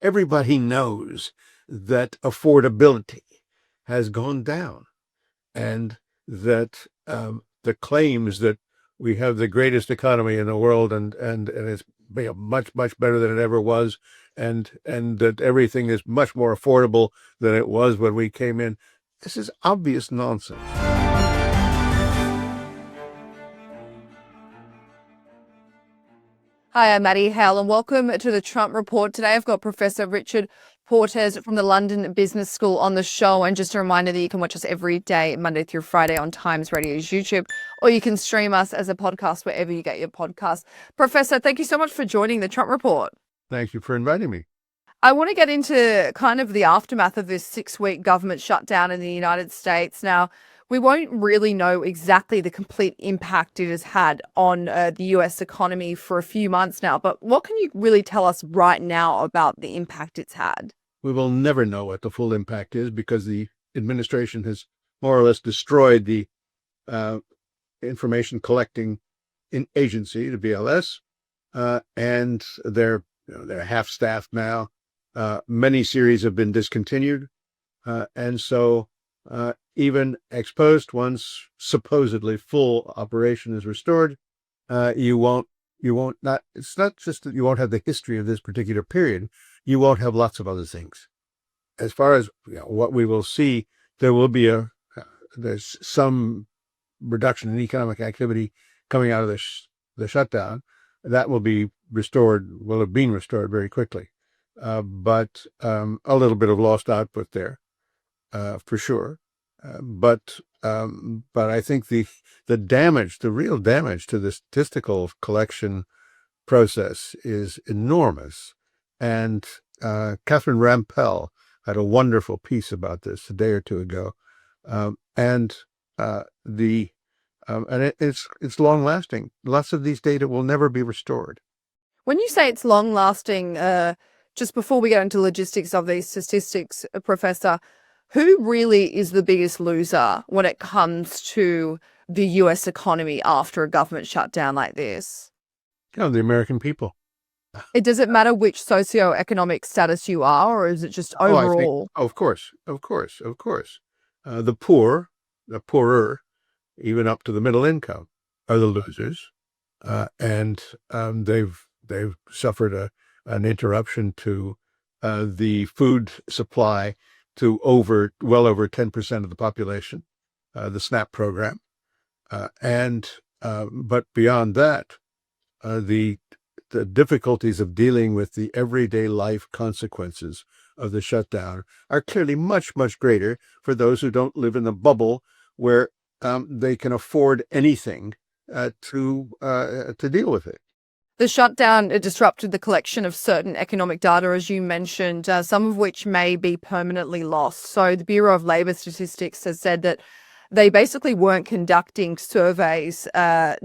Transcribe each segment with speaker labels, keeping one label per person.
Speaker 1: everybody knows that affordability has gone down, and that the claims that we have the greatest economy in the world and it's much better than it ever was, and that everything is much more affordable than it was when we came in. This is obvious nonsense.
Speaker 2: Hi, I'm Maddie, Hale, and welcome to the Trump Report. Today I've got Professor Richard Portes from the London Business School on the show. And just a reminder that you can watch us every day, Monday through Friday on Times Radio's YouTube, or you can stream us as a podcast wherever you get your podcasts. Professor, thank you so much for joining the Trump Report.
Speaker 1: Thank you for inviting me.
Speaker 2: I want to get into kind of the aftermath of this 6-week government shutdown in the United States. Now, we won't really know exactly the complete impact it has had on the US economy for a few months now, but what can you really tell us right now about the impact it's had?
Speaker 1: We will never know what the full impact is because the administration has more or less destroyed the information collecting agency, the BLS, and they're half-staffed now. Many series have been discontinued, and so even ex post, once supposedly full operation is restored, it's not just that you won't have the history of this particular period, you won't have lots of other things. As far as what we will see, there will be there's some reduction in economic activity coming out of the shutdown. That will be restored, will have been restored very quickly. But a little bit of lost output there, for sure. But I think the real damage to the statistical collection process is enormous. And Catherine Rampell had a wonderful piece about this a day or two ago, and it's long lasting. Lots of these data will never be restored.
Speaker 2: When you say it's long lasting, just before we get into logistics of these statistics, Professor, who really is the biggest loser when it comes to the US economy after a government shutdown like this?
Speaker 1: The American people.
Speaker 2: Does it matter which socioeconomic status you are, or is it just overall?
Speaker 1: Of course. The poorer, even up to the middle income, are the losers, and they've suffered an interruption to the food supply to well over 10% of the population, the SNAP program, but beyond that, the difficulties of dealing with the everyday life consequences of the shutdown are clearly much greater for those who don't live in the bubble where they can afford anything to deal with it.
Speaker 2: The shutdown disrupted the collection of certain economic data, as you mentioned, some of which may be permanently lost. So the Bureau of Labor Statistics has said that they basically weren't conducting surveys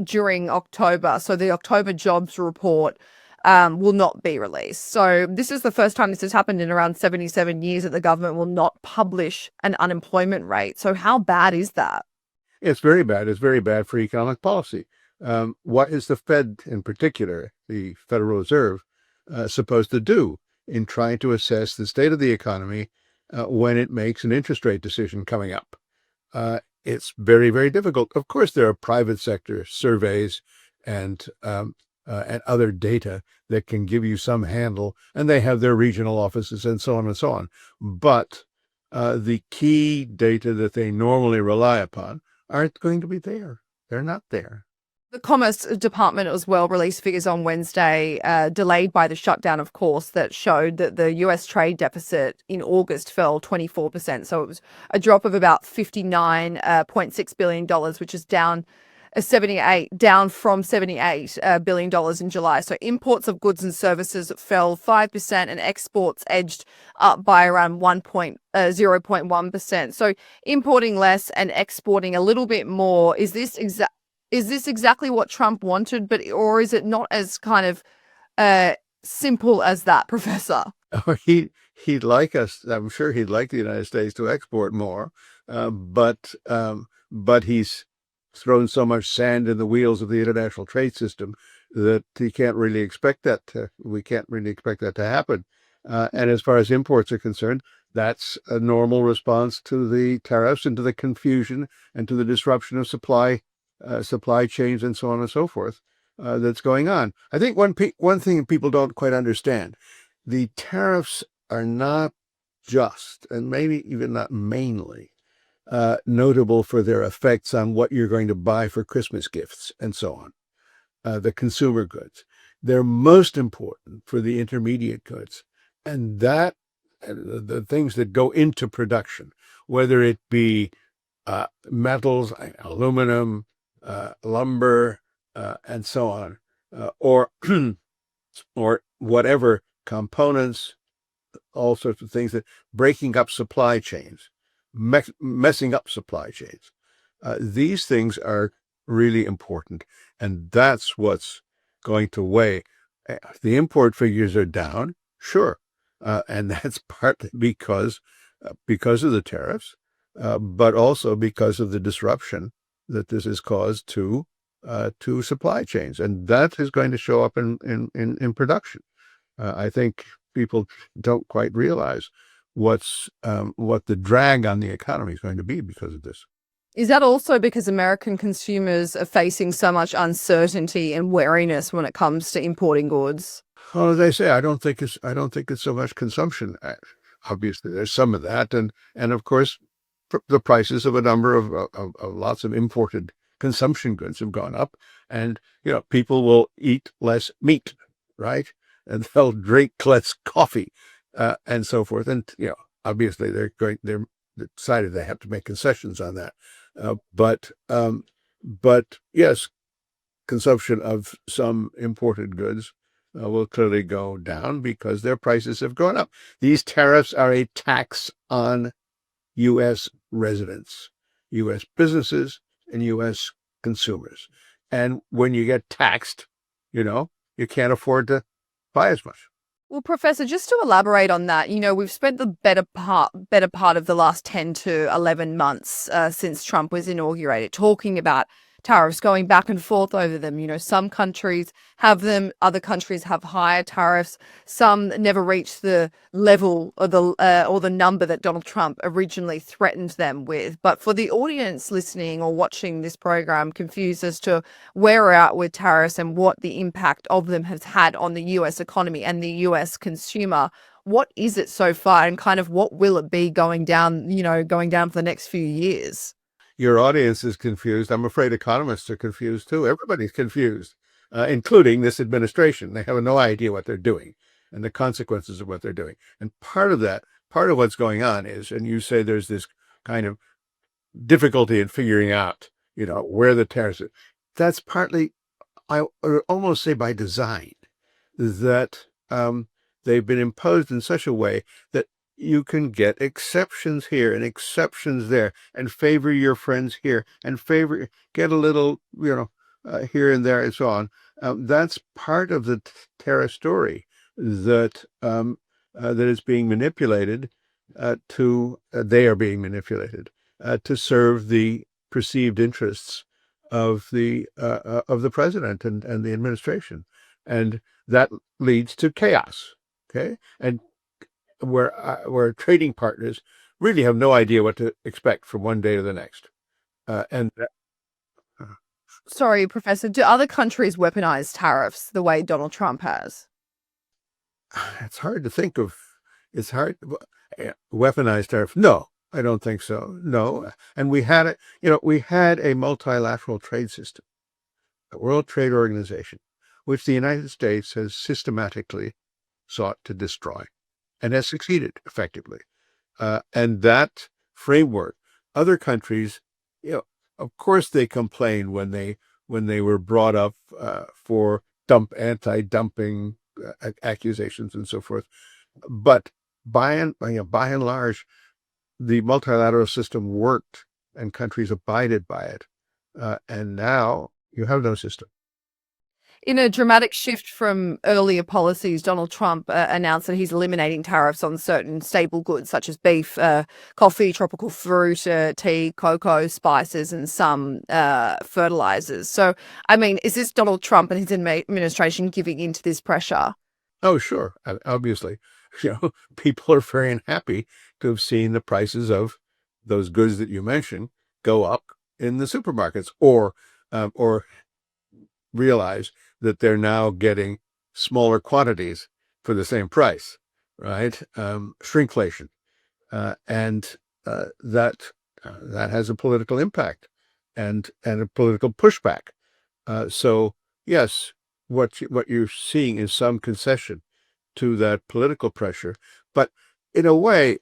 Speaker 2: during October. So the October jobs report will not be released. So this is the first time this has happened in around 77 years that the government will not publish an unemployment rate. So how bad is that?
Speaker 1: It's very bad. It's very bad for economic policy. What is the Fed in particular, the Federal Reserve, supposed to do in trying to assess the state of the economy when it makes an interest rate decision coming up? It's very difficult. Of course, there are private sector surveys and other data that can give you some handle, and they have their regional offices and so on and so on. But the key data that they normally rely upon aren't going to be there. They're not there.
Speaker 2: The Commerce Department as well released figures on Wednesday, delayed by the shutdown, of course, that showed that the US trade deficit in August fell 24%. So it was a drop of about $59.6 billion, which is down from $78 billion in July. So imports of goods and services fell 5% and exports edged up by around 0.1%. So importing less and exporting a little bit more. Is this exactly what Trump wanted, or is it not as kind of simple as that, Professor?
Speaker 1: Oh, he'd like us. I'm sure he'd like the United States to export more, but he's thrown so much sand in the wheels of the international trade system that we can't really expect that to happen. And as far as imports are concerned, that's a normal response to the tariffs and to the confusion and to the disruption of supply chains and so on and so forth that's going on. I think one thing people don't quite understand: the tariffs are not just, and maybe even not mainly, notable for their effects on what you're going to buy for Christmas gifts and so on, the consumer goods. They're most important for the intermediate goods, and the things that go into production, whether it be metals, aluminum, lumber, and so on, or or whatever components, all sorts of things that breaking up supply chains, messing up supply chains. These things are really important, and that's what's going to weigh. The import figures are down, sure, and that's partly because of the tariffs, but also because of the disruption that this has caused to supply chains, and that is going to show up in production. I think people don't quite realize what the drag on the economy is going to be because of this.
Speaker 2: Is that also because American consumers are facing so much uncertainty and wariness when it comes to importing goods?
Speaker 1: Well, as I say, I don't think it's so much consumption. Obviously, there's some of that, and of course, the prices of a number of lots of imported consumption goods have gone up, and people will eat less meat, right? And they'll drink less coffee, and so forth. And obviously, they're decided they have to make concessions on that. But yes, consumption of some imported goods will clearly go down because their prices have gone up. These tariffs are a tax on U.S. residents, U.S. businesses, and U.S. consumers. And when you get taxed, you can't afford to buy as much.
Speaker 2: Well, Professor, just to elaborate on that, we've spent the better part of the last 10 to 11 months since Trump was inaugurated talking about tariffs, going back and forth over them. Some countries have them, other countries have higher tariffs. Some never reach the level or the number that Donald Trump originally threatened them with. But for the audience listening or watching this program confused as to where we're at with tariffs and what the impact of them has had on the US economy and the US consumer, what is it so far, and kind of what will it be going down for the next few years?
Speaker 1: Your audience is confused. I'm afraid economists are confused too. Everybody's confused, including this administration. They have no idea what they're doing and the consequences of what they're doing. And part of what's going on is, and you say there's this kind of difficulty in figuring out, where the tariffs are. That's partly, I would almost say by design, that they've been imposed in such a way that you can get exceptions here and exceptions there, and favor your friends here and get a little, here and there and so on. That's part of the tariff story that is being manipulated they are being manipulated to serve the perceived interests of the president and the administration, and that leads to chaos. Okay, and where trading partners really have no idea what to expect from one day to the next. And
Speaker 2: Sorry, Professor, do other countries weaponize tariffs the way Donald Trump has?
Speaker 1: it's hard to think of. It's hard. Weaponized tariff. No, I don't think so. No. And we had it. We had a multilateral trade system, a World Trade Organization, which the United States has systematically sought to destroy and has succeeded effectively. And that framework, other countries, of course, they complain when they were brought up for anti-dumping accusations and so forth. But by and large, the multilateral system worked, and countries abided by it. And now you have no system.
Speaker 2: In a dramatic shift from earlier policies, Donald Trump announced that he's eliminating tariffs on certain staple goods such as beef, coffee, tropical fruit, tea, cocoa, spices, and some fertilizers. So, is this Donald Trump and his administration giving into this pressure?
Speaker 1: Oh, sure, obviously. people are very unhappy to have seen the prices of those goods that you mentioned go up in the supermarkets, or realize that they're now getting smaller quantities for the same price, right? Shrinkflation, and that has a political impact and a political pushback. So yes, what you're seeing is some concession to that political pressure, but in a way,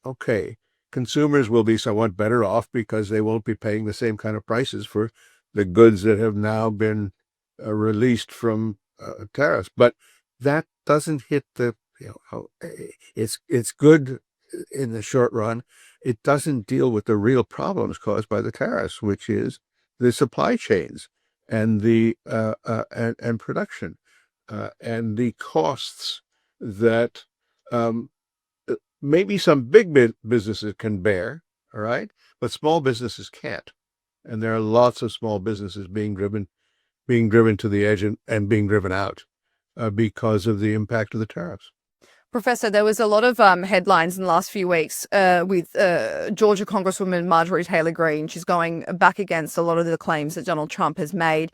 Speaker 1: okay, consumers will be somewhat better off because they won't be paying the same kind of prices for the goods that have now been released from tariffs. But that doesn't hit the, it's good in the short run. It doesn't deal with the real problems caused by the tariffs, which is the supply chains and the and production and the costs that um, maybe some big businesses can bear, all right, but small businesses can't. And there are lots of small businesses being driven to the edge and being driven out because of the impact of the tariffs.
Speaker 2: Professor, there was a lot of headlines in the last few weeks with Georgia Congresswoman Marjorie Taylor Greene. She's going back against a lot of the claims that Donald Trump has made,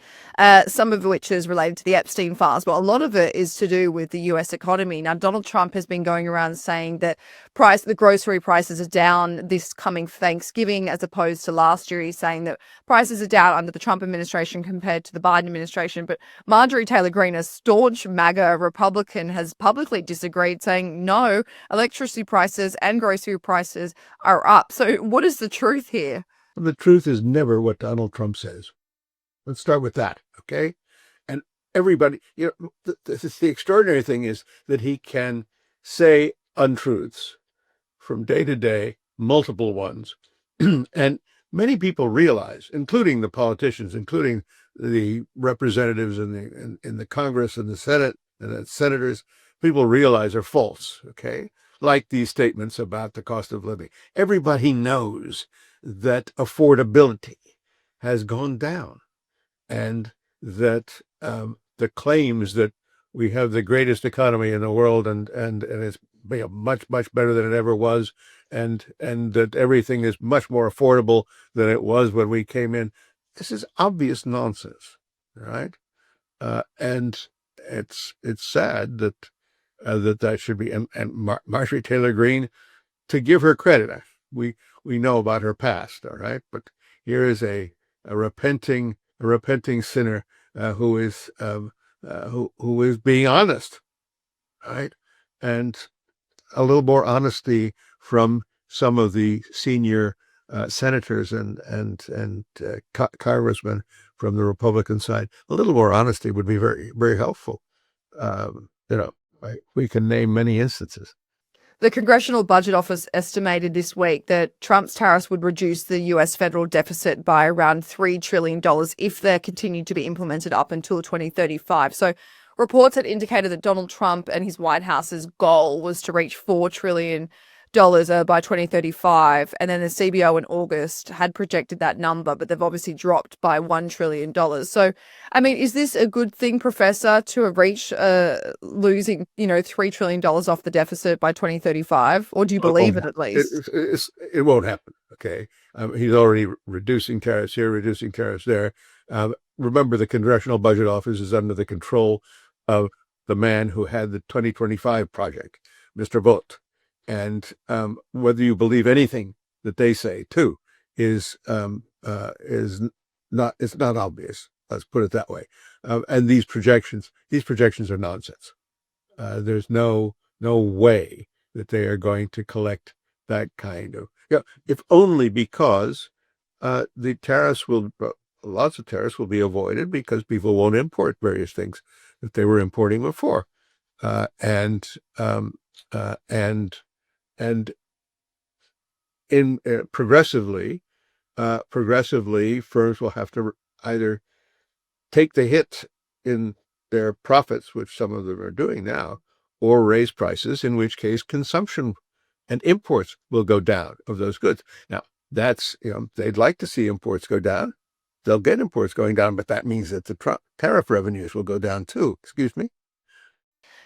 Speaker 2: some of which is related to the Epstein files, but a lot of it is to do with the US economy. Now, Donald Trump has been going around saying that the grocery prices are down this coming Thanksgiving as opposed to last year. He's saying that prices are down under the Trump administration compared to the Biden administration. But Marjorie Taylor Greene, a staunch MAGA Republican, has publicly disagreed, saying no, electricity prices and grocery prices are up. So what is the truth here?
Speaker 1: The truth is never what Donald Trump says. Let's start with that, okay? And everybody, the extraordinary thing is that he can say untruths from day to day, multiple ones. And many people realize, including the politicians, including the representatives in the Congress and the Senate and the senators, people realize are false, okay? Like these statements about the cost of living. Everybody knows that affordability has gone down, and that the claims that we have the greatest economy in the world and it's much better than it ever was, and that everything is much more affordable than it was when we came in. This is obvious nonsense, right? And it's sad that should be. And Marjorie Taylor Greene, to give her credit, we know about her past, all right, but here is a repenting sinner who is being honest, right? And a little more honesty from some of the senior senators and congressmen from the Republican side. A little more honesty would be very, very helpful. We can name many instances.
Speaker 2: The Congressional Budget Office estimated this week that Trump's tariffs would reduce the US federal deficit by around $3 trillion if they're continued to be implemented up until 2035. So reports had indicated that Donald Trump and his White House's goal was to reach $4 trillion by 2035. And then the CBO in August had projected that number, but they've obviously dropped by $1 trillion. So, I mean, is this a good thing, Professor, to reach losing, $3 trillion off the deficit by 2035? Or do you believe it at least?
Speaker 1: It won't happen, okay? He's already reducing tariffs here, reducing tariffs there. Remember, the Congressional Budget Office is under the control of the man who had the 2025 project, Mr. Vought. And whether you believe anything that they say, too, is not obvious. Let's put it that way. And these projections are nonsense. There's no way that they are going to collect that kind of, if only because the tariffs lots of tariffs will be avoided because people won't import various things that they were importing before, and in progressively, firms will have to either take the hit in their profits, which some of them are doing now, or raise prices, in which case consumption and imports will go down of those goods. Now, that's, they'd like to see imports go down. They'll get imports going down, but that means that the tariff revenues will go down too. Excuse me?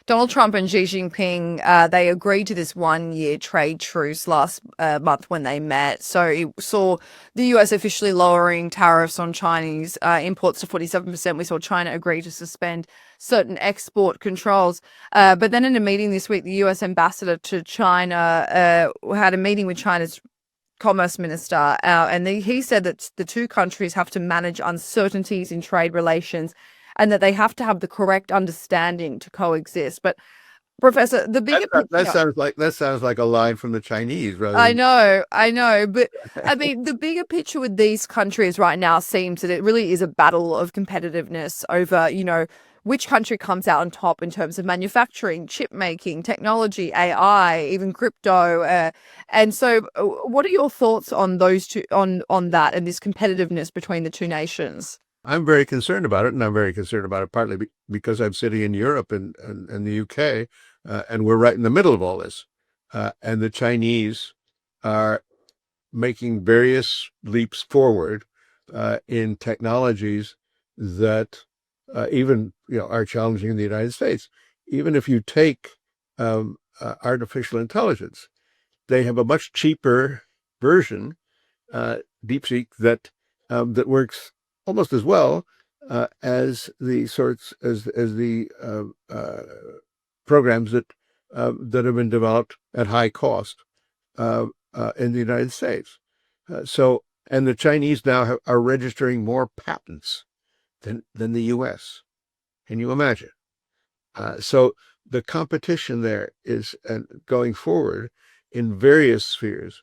Speaker 2: Donald Trump and Xi Jinping, they agreed to this 1 year trade truce last month when they met. So it saw the US officially lowering tariffs on Chinese imports to 47%. We saw China agree to suspend certain export controls. But then in a meeting this week, the US ambassador to China had a meeting with China's commerce minister, and he said that the two countries have to manage uncertainties in trade relations and that they have to have the correct understanding to coexist. But Professor, the bigger picture,
Speaker 1: That sounds like a line from the Chinese rather than
Speaker 2: I know, but I mean, the bigger picture with these countries right now seems that it really is a battle of competitiveness over, which country comes out on top in terms of manufacturing, chip making, technology, AI, even crypto. And so, what are your thoughts on those two, on that, and this competitiveness between the two nations?
Speaker 1: I'm very concerned about it, and I'm very concerned about it partly because I'm sitting in Europe and the UK, and we're right in the middle of all this. And the Chinese are making various leaps forward in technologies that even are challenging in the United States. Even if you take artificial intelligence, they have a much cheaper version, DeepSeek, that works almost as well as the programs that have been developed at high cost in the United States. And the Chinese now are registering more patents than the U.S. Can you imagine? So the competition there is going forward in various spheres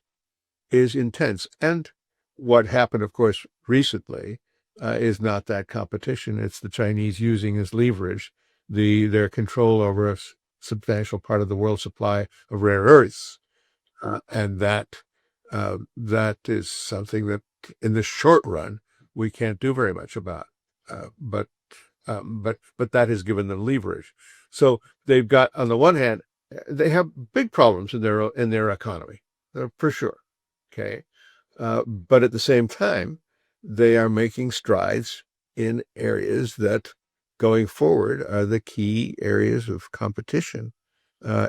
Speaker 1: is intense. And what happened, of course, recently is not that competition. It's the Chinese using as leverage their control over a substantial part of the world supply of rare earths. And that is something that in the short run, we can't do very much about. But that has given them leverage. So they've got, on the one hand, they have big problems in their economy, for sure. Okay. But at the same time, they are making strides in areas that going forward are the key areas of competition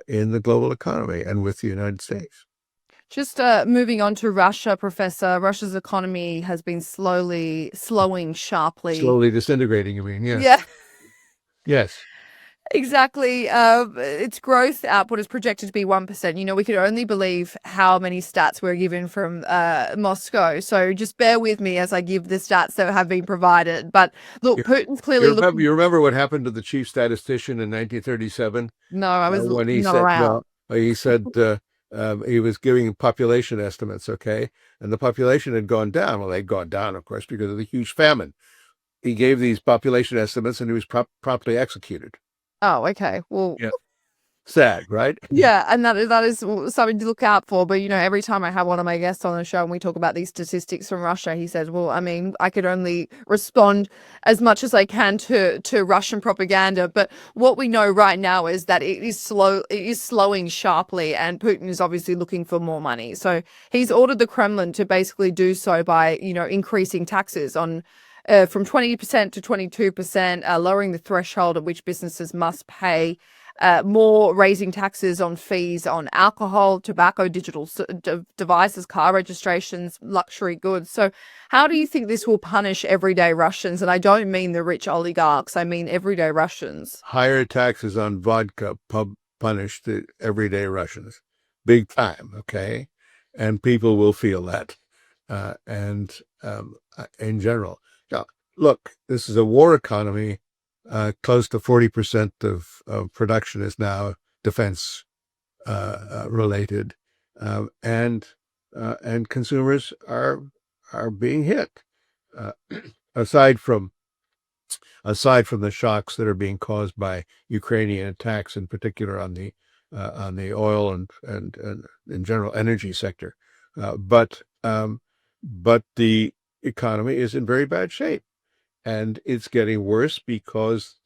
Speaker 1: in the global economy and with the United States.
Speaker 2: Just moving on to Russia, Professor. Russia's economy has been slowing sharply.
Speaker 1: Slowly disintegrating, you mean? Yes.
Speaker 2: Yeah,
Speaker 1: Yes.
Speaker 2: exactly. Its growth output is projected to be 1%. We could only believe how many stats we're given from Moscow. So just bear with me as I give the stats that have been provided. But look, Putin's clearly looking.
Speaker 1: You remember what happened to the chief statistician in 1937?
Speaker 2: No, I was
Speaker 1: When he
Speaker 2: not
Speaker 1: said,
Speaker 2: around.
Speaker 1: he said he was giving population estimates, okay? And the population had gone down. Well, they'd gone down, of course, because of the huge famine. He gave these population estimates and he was promptly executed.
Speaker 2: Oh, okay. Well,
Speaker 1: Yeah. Sad, right?
Speaker 2: yeah, and that is something to look out for. But every time I have one of my guests on the show and we talk about these statistics from Russia, he says, "Well, I mean, I could only respond as much as I can to Russian propaganda." But what we know right now is that it is slowing sharply, and Putin is obviously looking for more money. So he's ordered the Kremlin to basically do so by increasing taxes on. From 20% to 22%, lowering the threshold at which businesses must pay, more raising taxes on fees on alcohol, tobacco, digital devices, car registrations, luxury goods. So how do you think this will punish everyday Russians? And I don't mean the rich oligarchs, I mean everyday Russians.
Speaker 1: Higher taxes on vodka punish the everyday Russians big time, okay? And people will feel that. And in general. Now, look, this is a war economy. Close to 40% of production is now defense related, and consumers are being hit. Uh, aside from the shocks that are being caused by Ukrainian attacks, in particular on the oil and in general energy sector, but the economy is in very bad shape. And it's getting worse because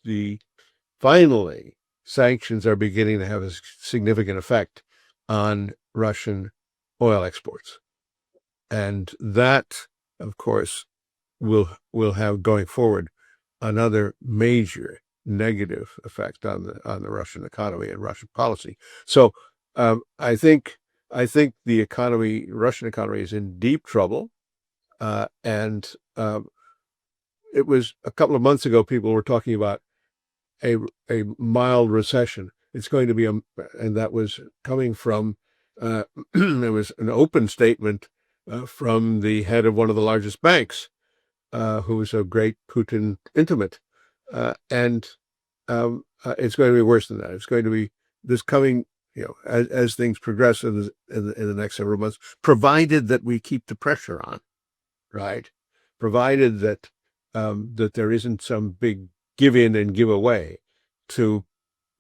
Speaker 1: finally sanctions are beginning to have a significant effect on Russian oil exports. And that, of course, will have going forward another major negative effect on the Russian economy and Russian policy. So I think the Russian economy, is in deep trouble, and it was a couple of months ago people were talking about a mild recession. It's going to be and that was coming from there was an open statement from the head of one of the largest banks, who was a great Putin intimate, and it's going to be worse than that. It's going to be this coming, as things progress in the next several months, provided that we keep the pressure on, right? Provided that that there isn't some big give in and give away to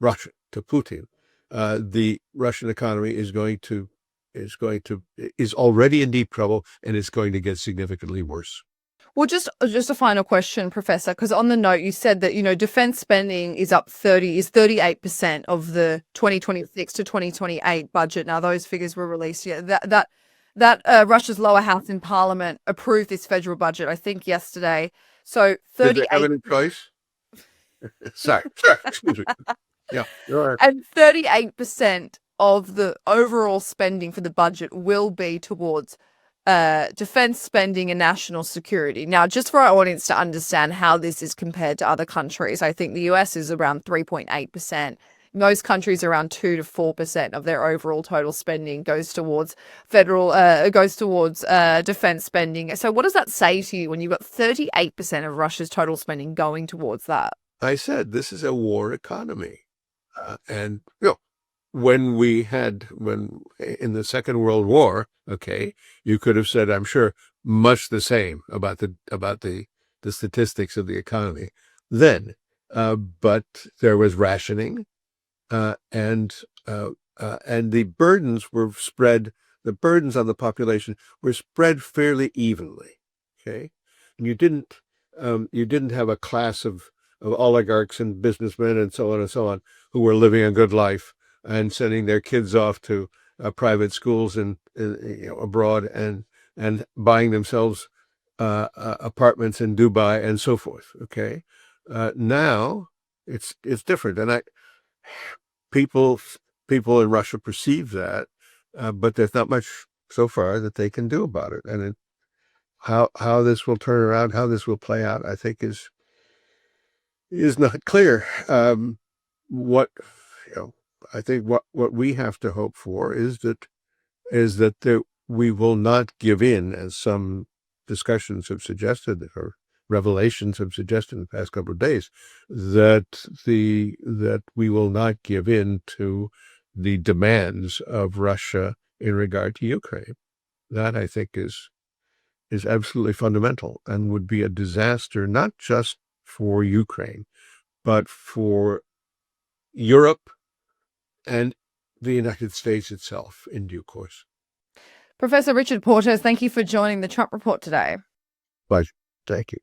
Speaker 1: Russia, to Putin. The Russian economy is already in deep trouble, and it's going to get significantly worse.
Speaker 2: Well, just a final question, Professor, because on the note you said that, defense spending is 38% of the 2026 to 2028 budget. Now, those figures were released. Yeah, that Russia's lower house in Parliament approved this federal budget, I think, yesterday. So 38.
Speaker 1: Did they have any choice? Sorry, excuse me. Yeah, you're right.
Speaker 2: And 38% of the overall spending for the budget will be towards defense spending and national security. Now, just for our audience to understand how this is compared to other countries, I think the US is around 3.8%. Most countries, around 2 to 4% of their overall total spending goes towards defense spending. So what does that say to you when you've got 38% of Russia's total spending going towards that?
Speaker 1: I said this is a war economy, and when in the Second World War, okay, you could have said, I'm sure, much the same about the statistics of the economy then, but there was rationing, and the burdens were spread. The burdens on the population were spread fairly evenly. Okay, and you didn't have a class of oligarchs and businessmen and so on who were living a good life and sending their kids off to private schools and abroad and buying themselves apartments in Dubai and so forth. Okay, now it's different, and people in Russia perceive that, but there's not much so far that they can do about it. And how this will turn around, how this will play out, I think is not clear. I think what we have to hope for is that we will not give in, as some discussions have suggested, or revelations have suggested in the past couple of days, that we will not give in to the demands of Russia in regard to Ukraine. That, I think, is absolutely fundamental and would be a disaster, not just for Ukraine, but for Europe and the United States itself in due course.
Speaker 2: Professor Richard Portes, thank you for joining the Trump Report today.
Speaker 1: Pleasure. Thank you.